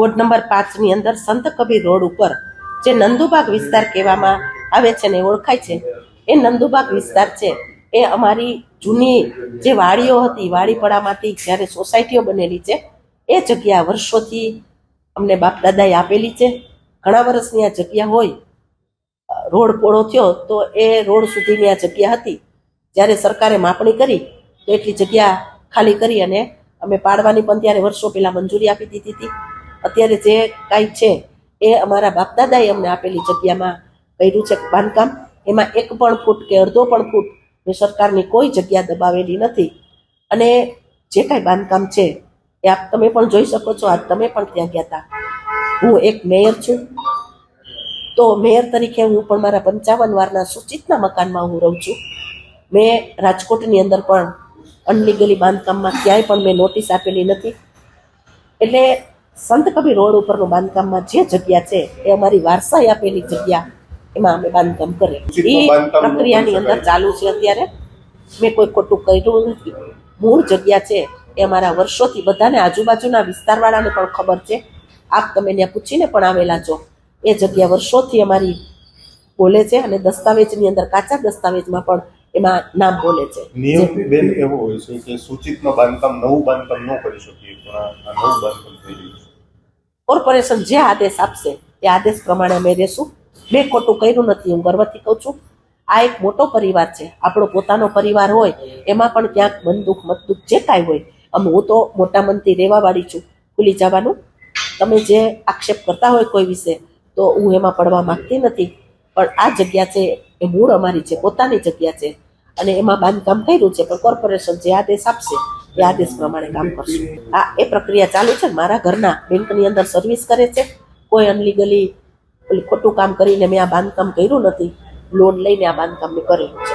Ward number 5 ની અંદર સંત કબીર રોડ ઉપર જે નંદુબાગ વિસ્તાર કહેવામાં આવે છે ને ઓળખાય છે, એ નંદુબાગ વિસ્તાર છે એ અમારી જૂની જે વાડીઓ હતી, વાડીપડામાંથી જ્યારે સોસાયટીઓ બનેલી છે, એ જગ્યા વર્ષોથી અમને બાપ દાદાએ આપેલી છે. ઘણા વર્ષની આ જગ્યા હોય. રોડ પોળો થયો તો એ રોડ સુધીની આ જગ્યા હતી. જ્યારે સરકારે માપણી કરી તો એટલી જગ્યા ખાલી કરી અને અમે પાડવાની પણ ત્યારે વર્ષો પહેલા મંજૂરી આપી દીધી હતી. અત્યારે જે કાંઈ છે એ અમારા બાપ દાદાએ અમને આપેલી જગ્યામાં કર્યું છે બાંધકામ. એમાં 1 પણ ફૂટ કે અડધો પણ ફૂટ સરકારની કોઈ જગ્યા દબાવેલી નથી. અને જે કાંઈ બાંધકામ છે એ આપ તમે પણ જોઈ શકો છો. આજ તમે પણ ત્યાં ગયા હતા. હું એક મેયર છું, તો મેયર તરીકે હું પણ મારા 55 વારના સૂચિતના મકાનમાં હું રહું છું. મેં રાજકોટની અંદર પણ અનલીગલી બાંધકામમાં ક્યાંય પણ મેં નોટિસ આપેલી નથી. એટલે સંત કબીર રોડ ઉપરનું બાંધકામમાં જે જગ્યા છે એ અમારી વારસાઈ આપેલી જગ્યા, એમાં અમે બાંધકામ કરીએ. એ પ્રક્રિયાની અંદર ચાલુ છે અત્યારે. મેં કોઈ ખોટું કર્યું નથી. મૂળ જગ્યા છે એ અમારા વર્ષોથી બધાને, આજુબાજુના વિસ્તારવાળાને પણ ખબર છે. આપ તમે ત્યાં પૂછીને પણ આવેલા છો. એ જગ્યા વર્ષોથી અમારી બોલે છે અને દસ્તાવેજની અંદર, કાચા દસ્તાવેજમાં પણ એમાં નામ બોલે છે. નિયમ બેન એવો હોય છે કે સૂચિતમાં બાંધકામ, નવું બાંધકામ ન કરી શકીએ, પણ આ નવું બાંધકામ થઈ રહ્યું છે. કોર્પોરેશન જે આદેશ આપશે એ આદેશ પ્રમાણે અમે રહેશું. મેં ખોટું કર્યું નથી, હું ગર્વથી કહું છું. આ એક મોટો પરિવાર છે, આપણો પોતાનો પરિવાર હોય એમાં પણ ક્યાંક મન દુઃખ મત દુઃખ જે કાંઈ હોય, હું તો મોટા મનથી રહેવા વાળી છું, ભૂલી જવાનું. તમે જે આક્ષેપ કરતા હોય કોઈ વિશે તો હું એમાં પડવા માંગતી નથી. પણ આ જગ્યા છે એ મૂળ અમારી છે, પોતાની જગ્યા છે અને એમાં બાંધકામ કર્યું છે. પણ કોર્પોરેશન જે આદેશ આપશે એ આદેશ પ્રમાણે કામ કરશું. આ એ પ્રક્રિયા ચાલુ છે. મારા ઘરના બેંકની અંદર સર્વિસ કરે છે. કોઈ અનલીગલી ખોટું કામ કરીને મેં આ બાંધકામ કર્યું નથી. લોન લઈને આ બાંધકામ મેં કરેલું છે.